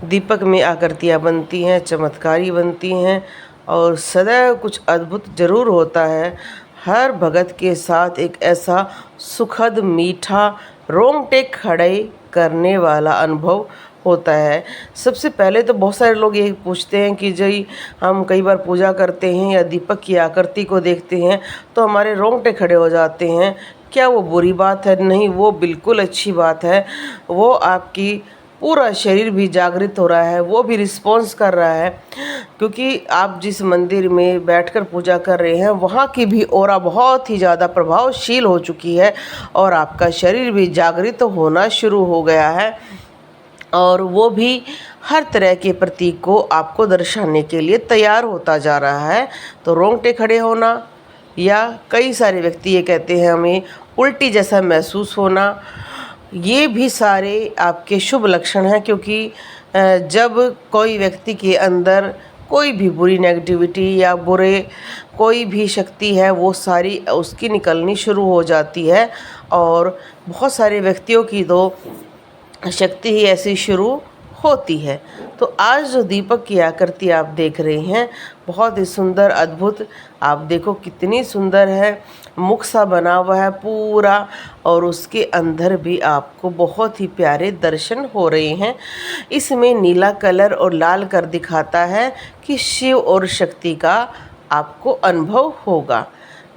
दीपक में आकृतियाँ बनती हैं, चमत्कारी बनती हैं और सदैव कुछ अद्भुत ज़रूर होता है। हर भगत के साथ एक ऐसा सुखद, मीठा, रोंगटे खड़े करने वाला अनुभव होता है। सबसे पहले तो बहुत सारे लोग ये पूछते हैं कि जी हम कई बार पूजा करते हैं या दीपक की आकृति को देखते हैं तो हमारे रोंगटे खड़े हो जाते हैं, क्या वो बुरी बात है? नहीं, वो बिल्कुल अच्छी बात है। वो आपकी पूरा शरीर भी जागृत हो रहा है, वो भी रिस्पॉन्स कर रहा है, क्योंकि आप जिस मंदिर में बैठकर पूजा कर रहे हैं वहाँ की भी ऑरा बहुत ही ज़्यादा प्रभावशील हो चुकी है और आपका शरीर भी जागृत होना शुरू हो गया है और वो भी हर तरह के प्रतीक को आपको दर्शाने के लिए तैयार होता जा रहा है। तो रोंगटे खड़े होना या कई सारे व्यक्ति ये कहते हैं हमें उल्टी जैसा महसूस होना, ये भी सारे आपके शुभ लक्षण हैं, क्योंकि जब कोई व्यक्ति के अंदर कोई भी बुरी नेगेटिविटी या बुरे कोई भी शक्ति है वो सारी उसकी निकलनी शुरू हो जाती है और बहुत सारे व्यक्तियों की तो शक्ति ही ऐसी शुरू होती है। तो आज जो दीपक की आकृति आप देख रहे हैं बहुत ही सुंदर, अद्भुत, आप देखो कितनी सुंदर है, मुख सा बना हुआ है पूरा और उसके अंदर भी आपको बहुत ही प्यारे दर्शन हो रहे हैं। इसमें नीला कलर और लाल कर दिखाता है कि शिव और शक्ति का आपको अनुभव होगा।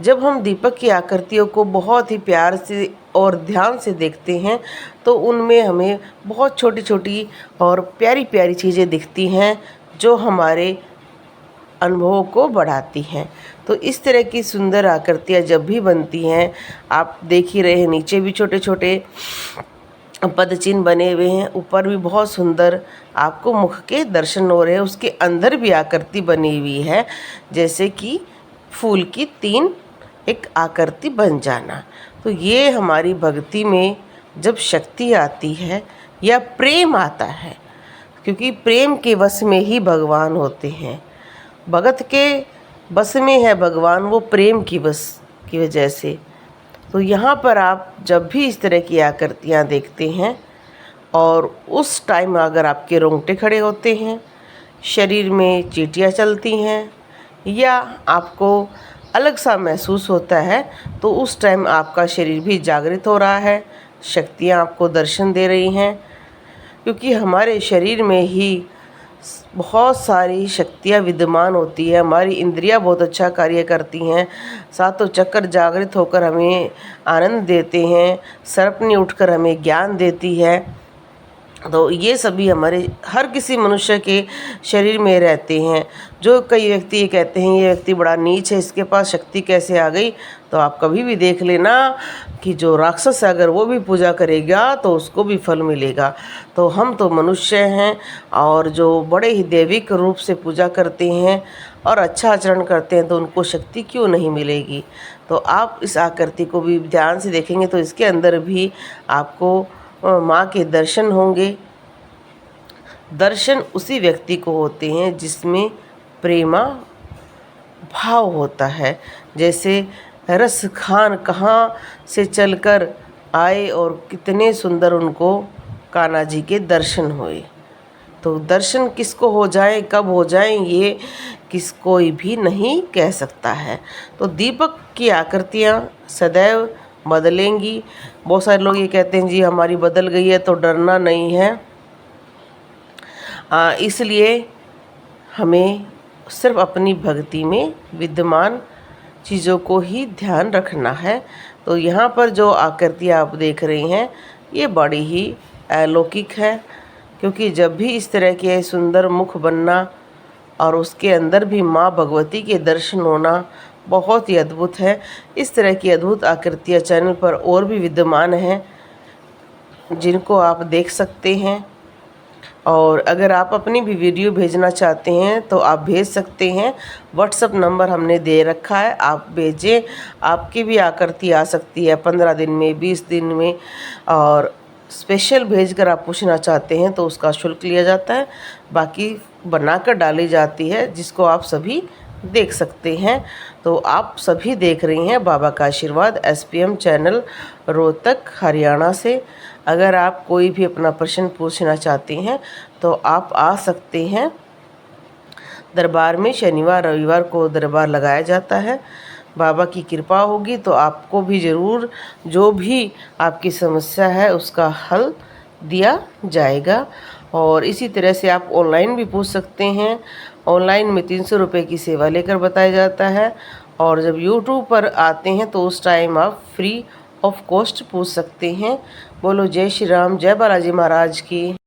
जब हम दीपक की आकृतियों को बहुत ही प्यार से और ध्यान से देखते हैं तो उनमें हमें बहुत छोटी छोटी और प्यारी प्यारी चीज़ें दिखती हैं जो हमारे अनुभवों को बढ़ाती हैं। तो इस तरह की सुंदर आकृतियाँ जब भी बनती हैं, आप देख ही रहे हैं नीचे भी छोटे छोटे पद चिन्ह बने हुए हैं, ऊपर भी बहुत सुंदर आपको मुख के दर्शन हो रहे हैं। उसके अंदर भी आकृति बनी हुई है, जैसे कि फूल की 3 एक आकृति बन जाना। तो ये हमारी भक्ति में जब शक्ति आती है या प्रेम आता है, क्योंकि प्रेम के वश में ही भगवान होते हैं, भगत के बस में है भगवान, वो प्रेम की बस की वजह से। तो यहाँ पर आप जब भी इस तरह की आकृतियाँ देखते हैं और उस टाइम अगर आपके रोंगटे खड़े होते हैं, शरीर में चींटियाँ चलती हैं या आपको अलग सा महसूस होता है, तो उस टाइम आपका शरीर भी जागृत हो रहा है, शक्तियाँ आपको दर्शन दे रही हैं, क्योंकि हमारे शरीर में ही बहुत सारी शक्तियाँ विद्यमान होती है। हमारी इंद्रियाँ बहुत अच्छा कार्य करती हैं, सातों चक्र जागृत होकर हमें आनंद देते हैं, सर्पनी उठकर हमें ज्ञान देती है। तो ये सभी हमारे हर किसी मनुष्य के शरीर में रहते हैं। जो कई व्यक्ति ये कहते हैं ये व्यक्ति बड़ा नीच है, इसके पास शक्ति कैसे आ गई, तो आप कभी भी देख लेना कि जो राक्षस है अगर वो भी पूजा करेगा तो उसको भी फल मिलेगा। तो हम तो मनुष्य हैं और जो बड़े ही दैविक रूप से पूजा करते हैं और अच्छा आचरण करते हैं तो उनको शक्ति क्यों नहीं मिलेगी। तो आप इस आकृति को भी ध्यान से देखेंगे तो इसके अंदर भी आपको माँ के दर्शन होंगे। दर्शन उसी व्यक्ति को होते हैं जिसमें प्रेमा भाव होता है। जैसे रस खान कहाँ से चलकर आए और कितने सुंदर उनको कान्हा जी के दर्शन हुए। तो दर्शन किसको हो जाए, कब हो जाए, ये कोई भी नहीं कह सकता है। तो दीपक की आकृतियाँ सदैव बदलेंगी। बहुत सारे लोग ये कहते हैं जी हमारी बदल गई है तो डरना नहीं है। इसलिए हमें सिर्फ अपनी भक्ति में विद्यमान चीज़ों को ही ध्यान रखना है। तो यहाँ पर जो आकृतियाँ आप देख रही हैं ये बड़ी ही अलौकिक है, क्योंकि जब भी इस तरह के सुंदर मुख बनना और उसके अंदर भी माँ भगवती के दर्शन होना बहुत ही अद्भुत है। इस तरह की अद्भुत आकृतियाँ चैनल पर और भी विद्यमान हैं जिनको आप देख सकते हैं। और अगर आप अपनी भी वीडियो भेजना चाहते हैं तो आप भेज सकते हैं। व्हाट्सएप नंबर हमने दे रखा है, आप भेजें। आपकी भी आकृति आ सकती है 15 दिन में, 20 दिन में, और स्पेशल भेजकर आप पूछना चाहते हैं तो उसका शुल्क लिया जाता है, बाकी बनाकर डाली जाती है जिसको आप सभी देख सकते हैं। तो आप सभी देख रही हैं बाबा का आशीर्वाद SPM चैनल रोहतक हरियाणा से। अगर आप कोई भी अपना प्रश्न पूछना चाहते हैं तो आप आ सकते हैं। दरबार में शनिवार रविवार को दरबार लगाया जाता है। बाबा की कृपा होगी तो आपको भी ज़रूर जो भी आपकी समस्या है उसका हल दिया जाएगा। और इसी तरह से आप ऑनलाइन भी पूछ सकते हैं। ऑनलाइन में 300 रुपये की सेवा लेकर बताया जाता है, और जब यूट्यूब पर आते हैं तो उस टाइम आप फ्री ऑफ कॉस्ट पूछ सकते हैं। बोलो जय श्री राम, जय बालाजी महाराज की।